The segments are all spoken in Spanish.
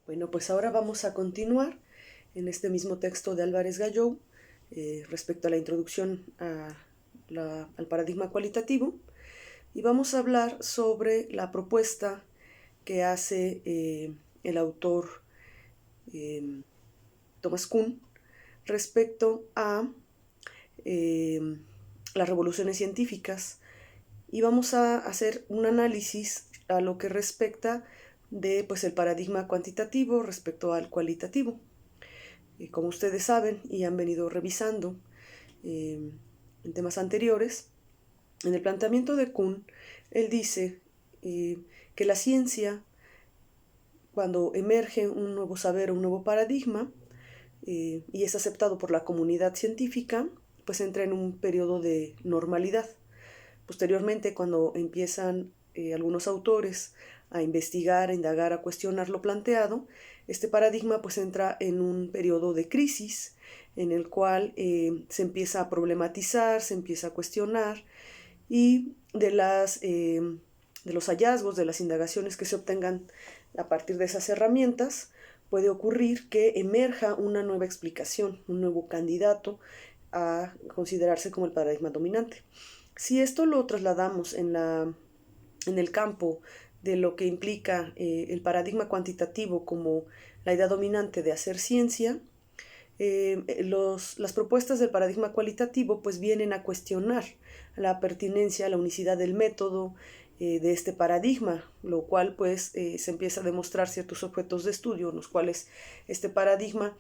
Bueno, pues ahora vamos a continuar en este mismo texto de Álvarez Gallou respecto a la introducción al paradigma cualitativo, y vamos a hablar sobre la propuesta que hace el autor Thomas Kuhn respecto a las revoluciones científicas, y vamos a hacer un análisis a lo que respecta de pues, el paradigma cuantitativo respecto al cualitativo. Como ustedes saben y han venido revisando en temas anteriores, en el planteamiento de Kuhn, él dice que la ciencia, cuando emerge un nuevo saber o un nuevo paradigma, y es aceptado por la comunidad científica, pues entra en un periodo de normalidad. Posteriormente, cuando empiezan algunos autores a investigar, a indagar, a cuestionar lo planteado, este paradigma pues entra en un periodo de crisis en el cual se empieza a problematizar, se empieza a cuestionar, y de los hallazgos, de las indagaciones que se obtengan a partir de esas herramientas, puede ocurrir que emerja una nueva explicación, un nuevo candidato a considerarse como el paradigma dominante. Si esto lo trasladamos en el campo de lo que implica el paradigma cuantitativo como la idea dominante de hacer ciencia, las propuestas del paradigma cualitativo pues vienen a cuestionar la pertinencia, la unicidad del método de este paradigma, lo cual pues se empieza a demostrar ciertos objetos de estudio en los cuales este paradigma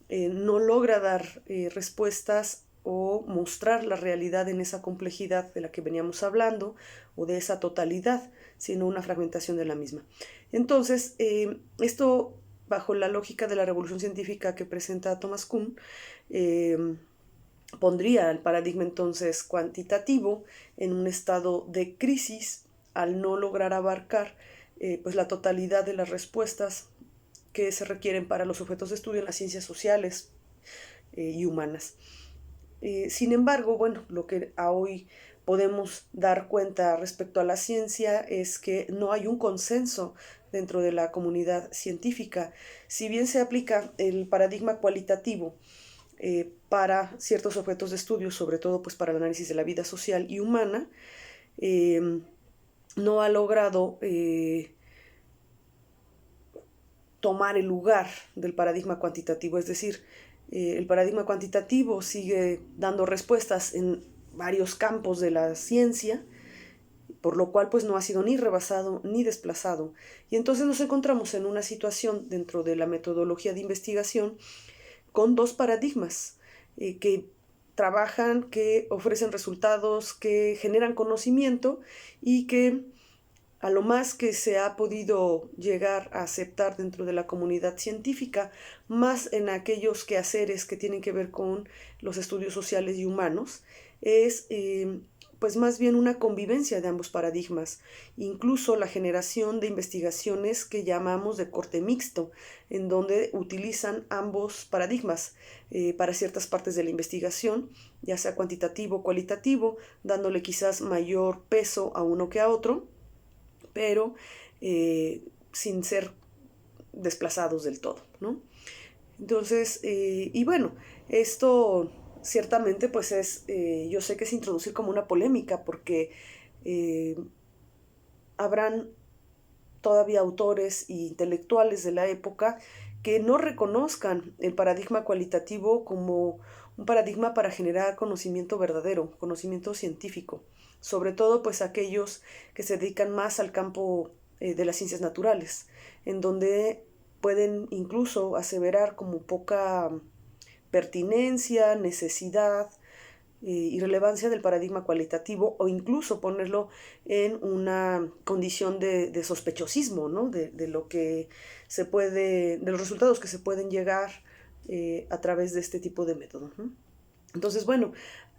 no logra dar respuestas o mostrar la realidad en esa complejidad de la que veníamos hablando, o de esa totalidad, sino una fragmentación de la misma. Entonces, esto, bajo la lógica de la revolución científica que presenta Thomas Kuhn, pondría el paradigma entonces cuantitativo en un estado de crisis al no lograr abarcar pues la totalidad de las respuestas que se requieren para los objetos de estudio en las ciencias sociales y humanas. Sin embargo, bueno, lo que a hoy podemos dar cuenta respecto a la ciencia es que no hay un consenso dentro de la comunidad científica. Si bien se aplica el paradigma cualitativo para ciertos objetos de estudio, sobre todo pues para el análisis de la vida social y humana, no ha logrado tomar el lugar del paradigma cuantitativo. Es decir, el paradigma cuantitativo sigue dando respuestas en varios campos de la ciencia, por lo cual pues no ha sido ni rebasado ni desplazado. Y entonces nos encontramos en una situación dentro de la metodología de investigación con dos paradigmas que trabajan, que ofrecen resultados, que generan conocimiento, y que a lo más que se ha podido llegar a aceptar dentro de la comunidad científica, más en aquellos quehaceres que tienen que ver con los estudios sociales y humanos, es pues más bien una convivencia de ambos paradigmas, incluso la generación de investigaciones que llamamos de corte mixto, en donde utilizan ambos paradigmas para ciertas partes de la investigación, ya sea cuantitativo o cualitativo, dándole quizás mayor peso a uno que a otro, pero sin ser desplazados del todo, ¿no? Entonces, y bueno, esto ciertamente pues es, yo sé que es introducir como una polémica, porque habrán todavía autores e intelectuales de la época que no reconozcan el paradigma cualitativo como un paradigma para generar conocimiento verdadero, conocimiento científico, sobre todo pues aquellos que se dedican más al campo de las ciencias naturales, en donde pueden incluso aseverar como poca pertinencia, necesidad y relevancia del paradigma cualitativo, o incluso ponerlo en una condición de sospechosismo, ¿no? de lo que se puede, de los resultados que se pueden llegar a través de este tipo de método, ¿no? Entonces, bueno,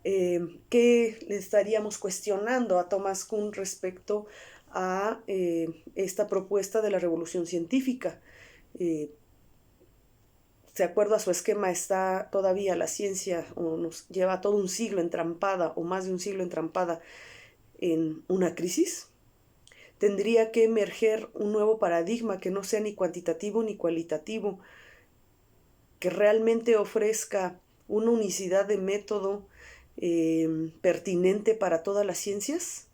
¿qué le estaríamos cuestionando a Thomas Kuhn respecto a esta propuesta de la revolución científica? De acuerdo a su esquema, está todavía la ciencia, o nos lleva todo un siglo entrampada, o más de un siglo entrampada, en una crisis. tendría que emerger un nuevo paradigma que no sea ni cuantitativo ni cualitativo, que realmente ofrezca una unicidad de método pertinente para todas las ciencias.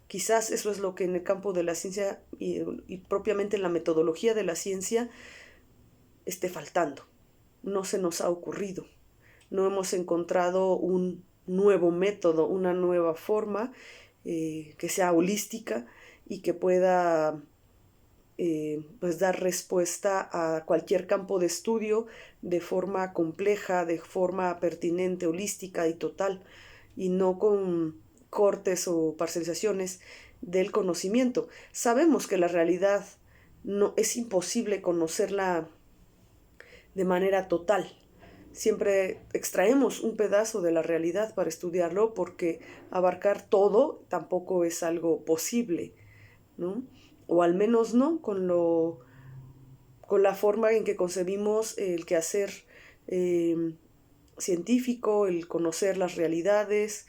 Quizás eso es lo que en el campo de la ciencia y propiamente en la metodología de la ciencia esté faltando. No se nos ha ocurrido. No hemos encontrado un nuevo método, una nueva forma que sea holística y que pueda pues dar respuesta a cualquier campo de estudio de forma compleja, de forma pertinente, holística y total, y no con cortes o parcializaciones del conocimiento. Sabemos que la realidad no es imposible conocerla de manera total. Siempre extraemos un pedazo de la realidad para estudiarlo porque abarcar todo tampoco es algo posible, ¿no? O al menos no con la forma en que concebimos el quehacer científico, el conocer las realidades.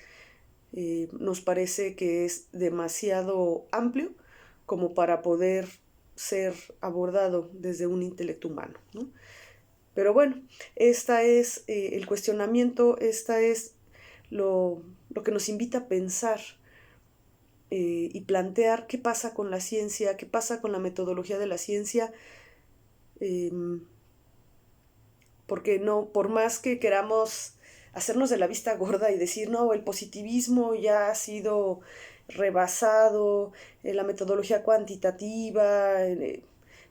Nos parece que es demasiado amplio como para poder ser abordado desde un intelecto humano, ¿no? Pero bueno, esta es el cuestionamiento, esta es lo que nos invita a pensar y plantear qué pasa con la ciencia, qué pasa con la metodología de la ciencia, porque no, por más que queramos hacernos de la vista gorda y decir, no, el positivismo ya ha sido rebasado, la metodología cuantitativa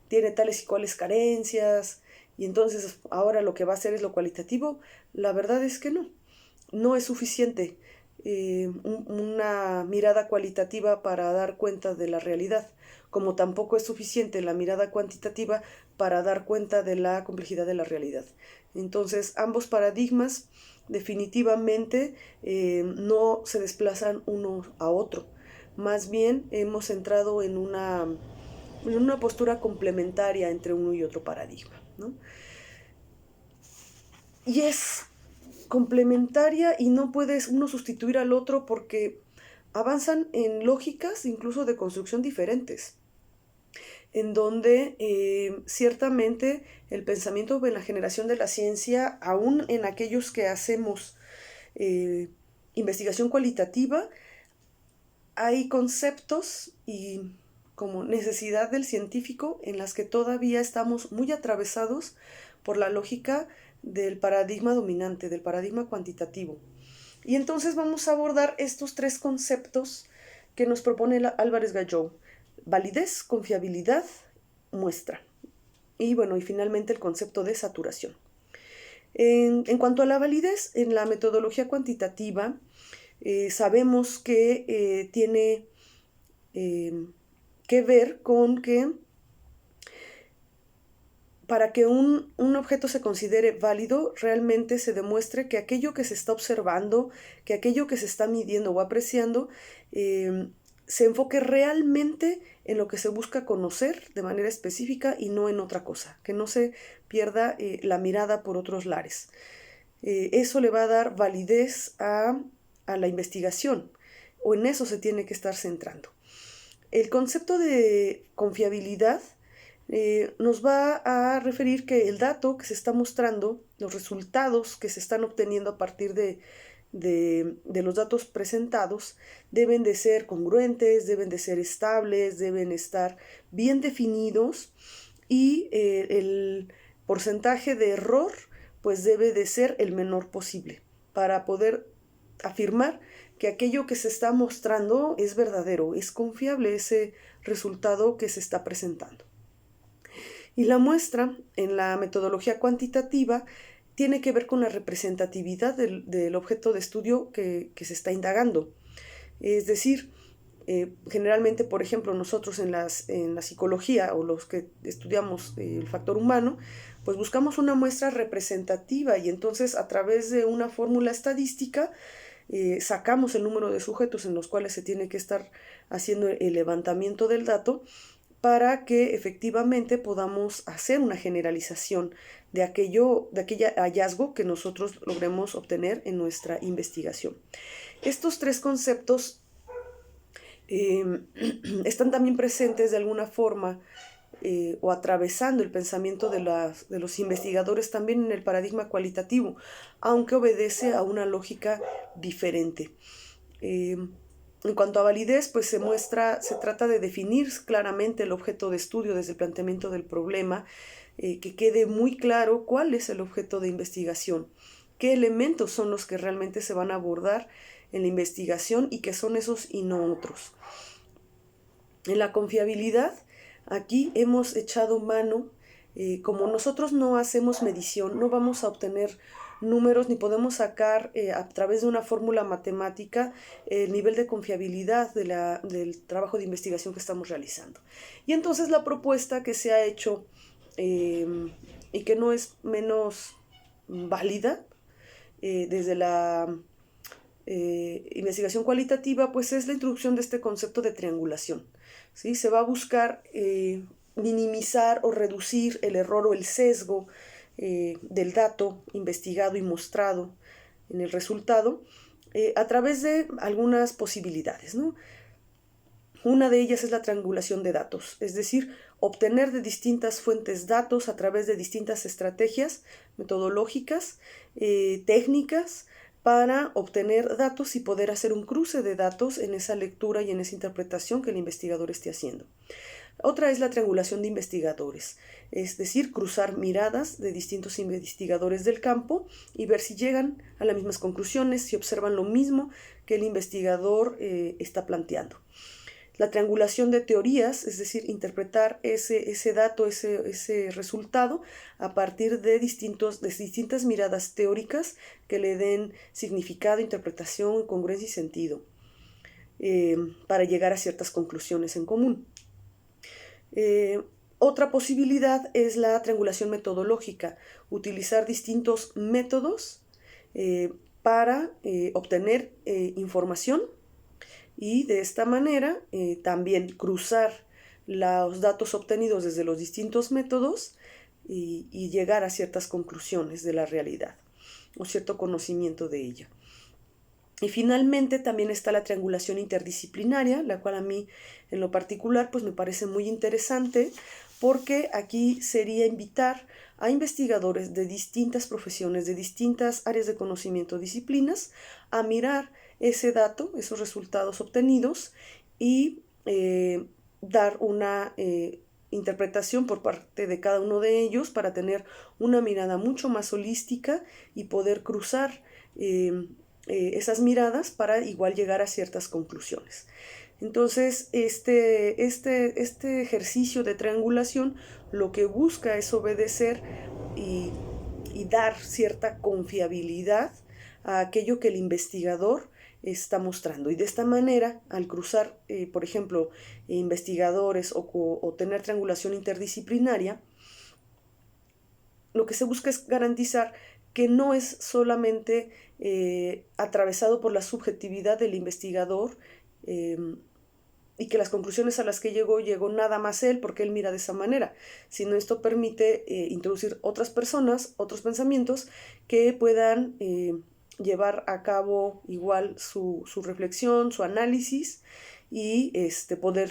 tiene tales y cuales carencias, y entonces ahora lo que va a hacer es lo cualitativo, la verdad es que no es suficiente una mirada cualitativa para dar cuenta de la realidad, como tampoco es suficiente la mirada cuantitativa para dar cuenta de la complejidad de la realidad. Entonces, ambos paradigmas definitivamente no se desplazan uno a otro. Más bien hemos entrado en una postura complementaria entre uno y otro paradigma, ¿no? Y es complementaria y no puedes uno sustituir al otro porque avanzan en lógicas incluso de construcción diferentes, en donde ciertamente el pensamiento en la generación de la ciencia, aún en aquellos que hacemos investigación cualitativa, hay conceptos y como necesidad del científico en las que todavía estamos muy atravesados por la lógica del paradigma dominante, del paradigma cuantitativo. Y entonces vamos a abordar estos tres conceptos que nos propone Álvarez Galló: validez, confiabilidad, muestra. Y bueno, y finalmente el concepto de saturación. En cuanto a la validez, en la metodología cuantitativa, sabemos que tiene que ver con que para que un objeto se considere válido, realmente se demuestre que aquello que se está observando, que aquello que se está midiendo o apreciando, se enfoque realmente en lo que se busca conocer de manera específica y no en otra cosa, que no se pierda la mirada por otros lares. Eso le va a dar validez a la investigación, o en eso se tiene que estar centrando. El concepto de confiabilidad nos va a referir que el dato que se está mostrando, los resultados que se están obteniendo a partir de los datos presentados, deben de ser congruentes, deben de ser estables, deben estar bien definidos y el porcentaje de error pues debe de ser el menor posible para poder afirmar que aquello que se está mostrando es verdadero, es confiable ese resultado que se está presentando. Y la muestra en la metodología cuantitativa tiene que ver con la representatividad del objeto de estudio que se está indagando. Es decir, generalmente, por ejemplo, nosotros en la psicología o los que estudiamos el factor humano, pues buscamos una muestra representativa y entonces a través de una fórmula estadística sacamos el número de sujetos en los cuales se tiene que estar haciendo el levantamiento del dato para que efectivamente podamos hacer una generalización de aquel hallazgo que nosotros logremos obtener en nuestra investigación. Estos tres conceptos están también presentes de alguna forma o atravesando el pensamiento de los investigadores también en el paradigma cualitativo, aunque obedece a una lógica diferente. En cuanto a validez, pues se trata de definir claramente el objeto de estudio desde el planteamiento del problema, que quede muy claro cuál es el objeto de investigación, qué elementos son los que realmente se van a abordar en la investigación y qué son esos y no otros. En la confiabilidad, aquí hemos echado mano, como nosotros no hacemos medición, no vamos a obtener números ni podemos sacar a través de una fórmula matemática el nivel de confiabilidad del trabajo de investigación que estamos realizando. Y entonces la propuesta que se ha hecho y que no es menos válida desde la investigación cualitativa, pues es la introducción de este concepto de triangulación. ¿Sí? Se va a buscar minimizar o reducir el error o el sesgo del dato investigado y mostrado en el resultado a través de algunas posibilidades, ¿no? Una de ellas es la triangulación de datos, es decir, obtener de distintas fuentes datos a través de distintas estrategias metodológicas, técnicas, para obtener datos y poder hacer un cruce de datos en esa lectura y en esa interpretación que el investigador esté haciendo. Otra es la triangulación de investigadores, es decir, cruzar miradas de distintos investigadores del campo y ver si llegan a las mismas conclusiones, si observan lo mismo que el investigador está planteando. La triangulación de teorías, es decir, interpretar ese dato, ese resultado a partir de distintas miradas teóricas que le den significado, interpretación, congruencia y sentido para llegar a ciertas conclusiones en común. Otra posibilidad es la triangulación metodológica, utilizar distintos métodos para obtener información y de esta manera también cruzar los datos obtenidos desde los distintos métodos y llegar a ciertas conclusiones de la realidad o cierto conocimiento de ella. Y finalmente también está la triangulación interdisciplinaria, la cual a mí en lo particular pues me parece muy interesante porque aquí sería invitar a investigadores de distintas profesiones, de distintas áreas de conocimiento, disciplinas, a mirar ese dato, esos resultados obtenidos y dar una interpretación por parte de cada uno de ellos para tener una mirada mucho más holística y poder cruzar esas miradas para igual llegar a ciertas conclusiones. Entonces, este ejercicio de triangulación lo que busca es obedecer y dar cierta confiabilidad a aquello que el investigador está mostrando. Y de esta manera, al cruzar, por ejemplo, investigadores o tener triangulación interdisciplinaria, lo que se busca es garantizar que no es solamente atravesado por la subjetividad del investigador y que las conclusiones a las que llegó nada más él porque él mira de esa manera, sino esto permite introducir otras personas, otros pensamientos que puedan llevar a cabo igual su reflexión, su análisis y poder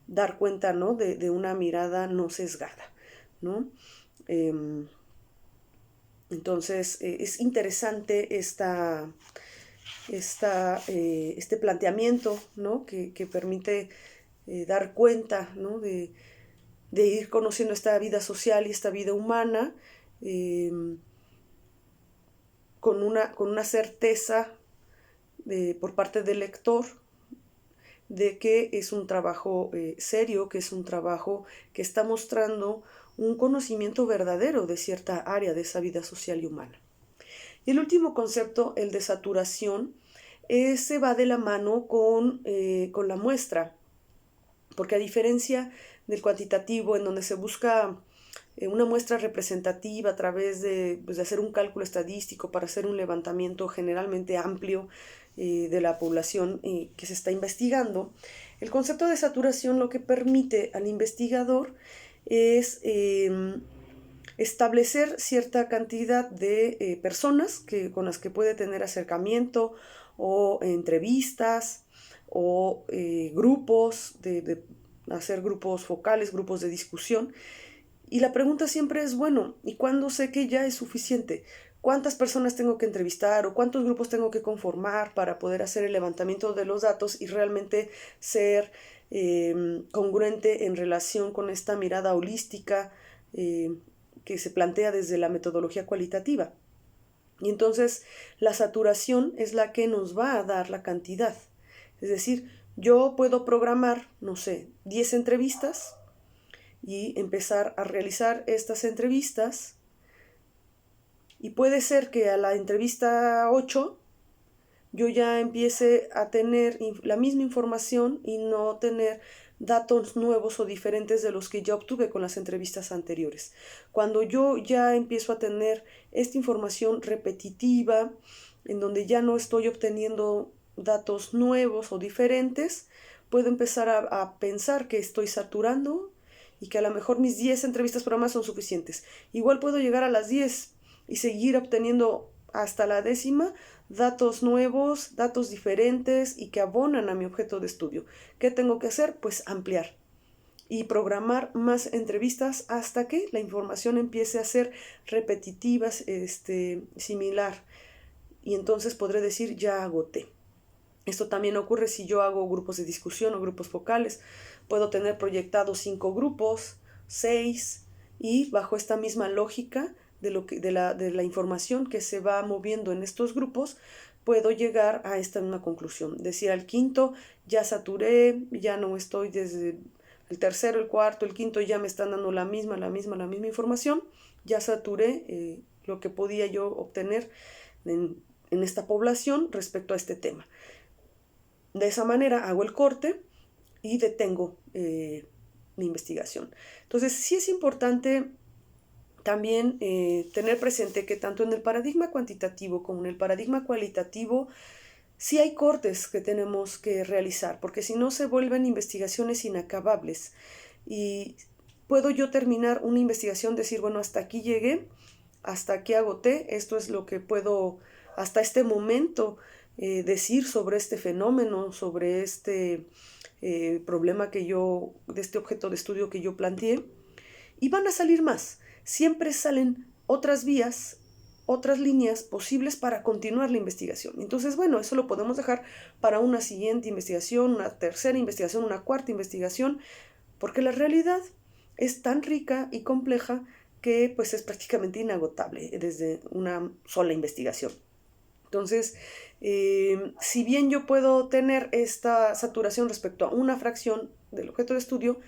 dar cuenta, ¿no? de una mirada no sesgada, ¿no? Entonces es interesante este planteamiento, ¿no? que permite dar cuenta, ¿no? de ir conociendo esta vida social y esta vida humana con una certeza por parte del lector de que es un trabajo serio, que es un trabajo que está mostrando un conocimiento verdadero de cierta área de esa vida social y humana. Y el último concepto, el de saturación, se va de la mano con la muestra, porque a diferencia del cuantitativo, en donde se busca una muestra representativa a través de hacer un cálculo estadístico para hacer un levantamiento generalmente amplio de la población que se está investigando, el concepto de saturación lo que permite al investigador es establecer cierta cantidad de personas con las que puede tener acercamiento o entrevistas o grupos, de hacer grupos focales, grupos de discusión. Y la pregunta siempre es, bueno, ¿y cuándo sé que ya es suficiente? ¿Cuántas personas tengo que entrevistar o cuántos grupos tengo que conformar para poder hacer el levantamiento de los datos y realmente ser congruente en relación con esta mirada holística que se plantea desde la metodología cualitativa? Y entonces la saturación es la que nos va a dar la cantidad. Es decir, yo puedo programar, no sé, 10 entrevistas y empezar a realizar estas entrevistas, y puede ser que a la entrevista 8 yo ya empiece a tener la misma información y no tener datos nuevos o diferentes de los que ya obtuve con las entrevistas anteriores. Cuando yo ya empiezo a tener esta información repetitiva, en donde ya no estoy obteniendo datos nuevos o diferentes, puedo empezar a pensar que estoy saturando y que a lo mejor mis 10 entrevistas programadas son suficientes. Igual puedo llegar a las 10 y seguir obteniendo hasta la 10ª datos nuevos, datos diferentes y que abonan a mi objeto de estudio. ¿Qué tengo que hacer? Pues ampliar y programar más entrevistas hasta que la información empiece a ser repetitiva, similar. Y entonces podré decir, ya agoté. Esto también ocurre si yo hago grupos de discusión o grupos focales. Puedo tener proyectados 5 grupos, 6, y bajo esta misma lógica de la información que se va moviendo en estos grupos, puedo llegar a esta misma conclusión. Decir al quinto, ya saturé, ya no estoy desde el tercero, el cuarto, el quinto, ya me están dando la misma información, ya saturé lo que podía yo obtener en esta población respecto a este tema. De esa manera hago el corte y detengo mi investigación. Entonces, sí es importante también tener presente que tanto en el paradigma cuantitativo como en el paradigma cualitativo sí hay cortes que tenemos que realizar, porque si no se vuelven investigaciones inacabables. Y puedo yo terminar una investigación, decir, bueno, hasta aquí llegué, hasta aquí agoté, esto es lo que puedo hasta este momento decir sobre este fenómeno, sobre este problema de este objeto de estudio que yo planteé, y van a salir más. Siempre salen otras vías, otras líneas posibles para continuar la investigación. Entonces, bueno, eso lo podemos dejar para una siguiente investigación, una tercera investigación, una cuarta investigación, porque la realidad es tan rica y compleja que pues es prácticamente inagotable desde una sola investigación. Entonces, si bien yo puedo tener esta saturación respecto a una fracción del objeto de estudio,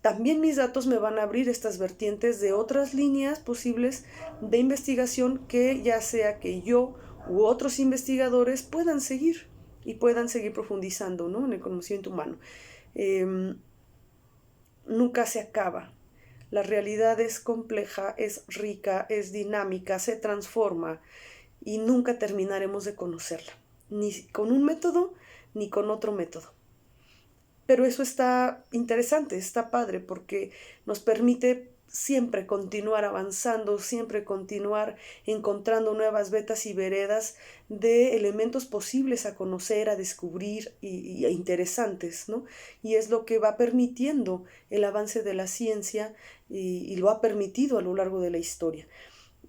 también mis datos me van a abrir estas vertientes de otras líneas posibles de investigación que ya sea que yo u otros investigadores puedan seguir y puedan seguir profundizando, ¿no?, en el conocimiento humano. Nunca se acaba. La realidad es compleja, es rica, es dinámica, se transforma y nunca terminaremos de conocerla, ni con un método ni con otro método. Pero eso está interesante, está padre, porque nos permite siempre continuar avanzando, siempre continuar encontrando nuevas vetas y veredas de elementos posibles a conocer, a descubrir e interesantes, ¿no? Y es lo que va permitiendo el avance de la ciencia y lo ha permitido a lo largo de la historia.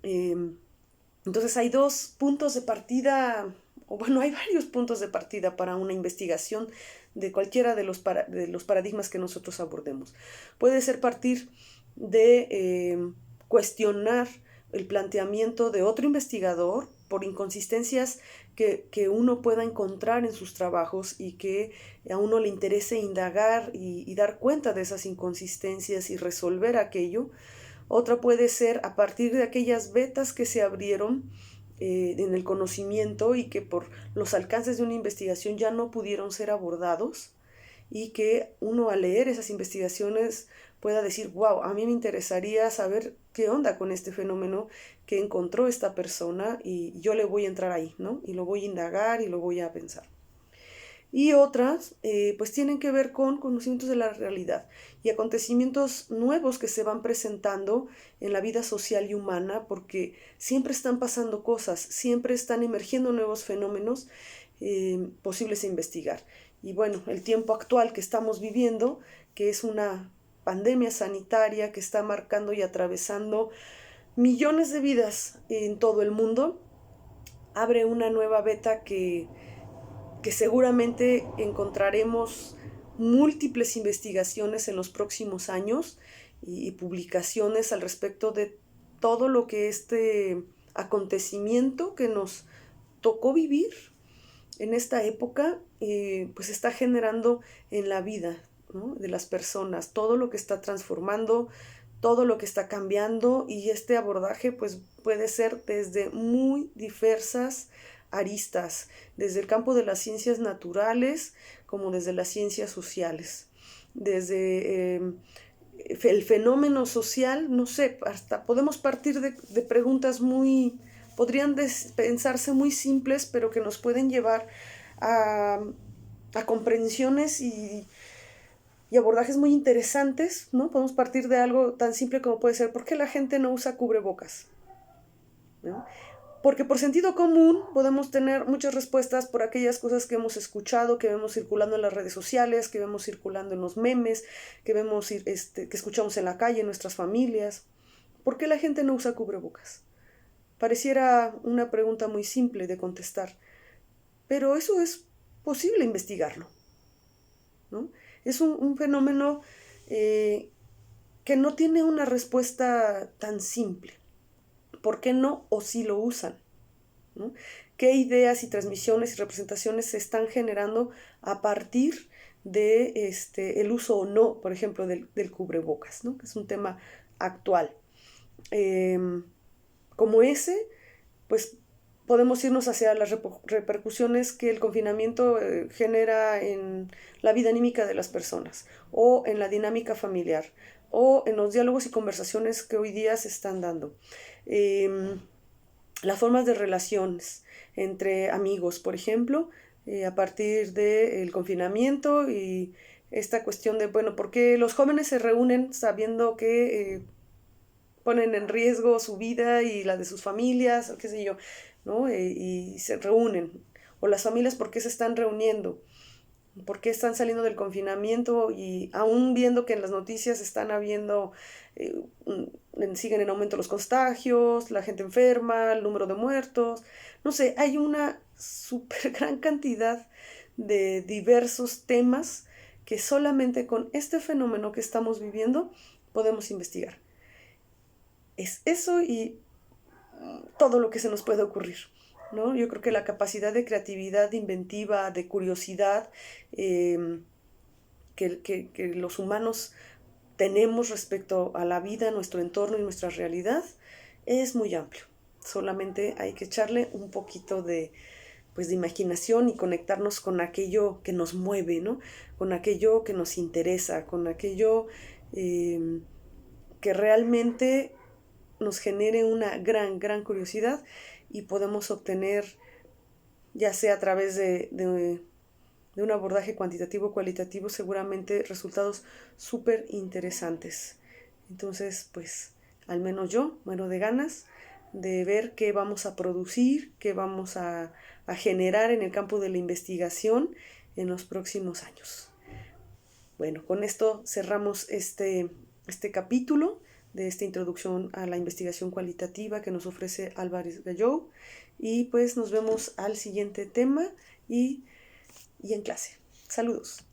Entonces hay dos puntos de partida, o bueno, hay varios puntos de partida para una investigación de cualquiera de los paradigmas que nosotros abordemos. Puede ser partir de cuestionar el planteamiento de otro investigador por inconsistencias que uno pueda encontrar en sus trabajos y que a uno le interese indagar y dar cuenta de esas inconsistencias y resolver aquello. Otra puede ser a partir de aquellas vetas que se abrieron en el conocimiento y que por los alcances de una investigación ya no pudieron ser abordados, y que uno al leer esas investigaciones pueda decir, wow, a mí me interesaría saber qué onda con este fenómeno que encontró esta persona y yo le voy a entrar ahí, ¿no? Y lo voy a indagar y lo voy a pensar. Y otras pues tienen que ver con conocimientos de la realidad y acontecimientos nuevos que se van presentando en la vida social y humana, porque siempre están pasando cosas, siempre están emergiendo nuevos fenómenos posibles a investigar. y bueno, el tiempo actual que estamos viviendo, que es una pandemia sanitaria que está marcando y atravesando millones de vidas en todo el mundo, abre una nueva beta que seguramente encontraremos múltiples investigaciones en los próximos años y publicaciones al respecto de todo lo que este acontecimiento que nos tocó vivir en esta época, pues está generando en la vida, ¿no?, de las personas, todo lo que está transformando, todo lo que está cambiando, y este abordaje pues puede ser desde muy diversas aristas, desde el campo de las ciencias naturales como desde las ciencias sociales, desde el fenómeno social, no sé, hasta podemos partir de preguntas podrían pensarse muy simples, pero que nos pueden llevar a comprensiones y abordajes muy interesantes, ¿no? Podemos partir de algo tan simple como puede ser, ¿por qué la gente no usa cubrebocas?, ¿no? Porque por sentido común podemos tener muchas respuestas por aquellas cosas que hemos escuchado, que vemos circulando en las redes sociales, que vemos circulando en los memes, que que escuchamos en la calle, en nuestras familias. ¿Por qué la gente no usa cubrebocas? Pareciera una pregunta muy simple de contestar, pero eso es posible investigarlo, ¿no? Es un fenómeno que no tiene una respuesta tan simple. ¿Por qué no o sí lo usan?, ¿no? ¿Qué ideas y transmisiones y representaciones se están generando a partir de el uso o no, por ejemplo, del cubrebocas, ¿no?, que es un tema actual? Como ese, pues podemos irnos hacia las repercusiones que el confinamiento genera en la vida anímica de las personas, o en la dinámica familiar, o en los diálogos y conversaciones que hoy día se están dando. Las formas de relaciones entre amigos, por ejemplo, a partir del confinamiento y esta cuestión de, bueno, ¿por qué los jóvenes se reúnen sabiendo que ponen en riesgo su vida y la de sus familias, o qué sé yo, ¿no? Y se reúnen? O las familias, ¿por qué se están reuniendo? ¿Por qué están saliendo del confinamiento y aún viendo que en las noticias están habiendo, siguen en aumento los contagios, la gente enferma, el número de muertos? No sé, hay una súper gran cantidad de diversos temas que solamente con este fenómeno que estamos viviendo podemos investigar. Es eso y todo lo que se nos puede ocurrir, ¿no? Yo creo que la capacidad de creatividad, de inventiva, de curiosidad que los humanos tenemos respecto a la vida, nuestro entorno y nuestra realidad es muy amplio. Solamente hay que echarle un poquito de imaginación y conectarnos con aquello que nos mueve, ¿no? Con aquello que nos interesa, con aquello que realmente nos genere una gran curiosidad y podemos obtener, ya sea a través de un abordaje cuantitativo o cualitativo, seguramente resultados súper interesantes. Entonces, pues, al menos yo muero de ganas de ver qué vamos a producir, qué vamos a generar en el campo de la investigación en los próximos años. Bueno, con esto cerramos este capítulo de esta introducción a la investigación cualitativa que nos ofrece Álvarez Gallou, y pues nos vemos al siguiente tema y en clase. Saludos.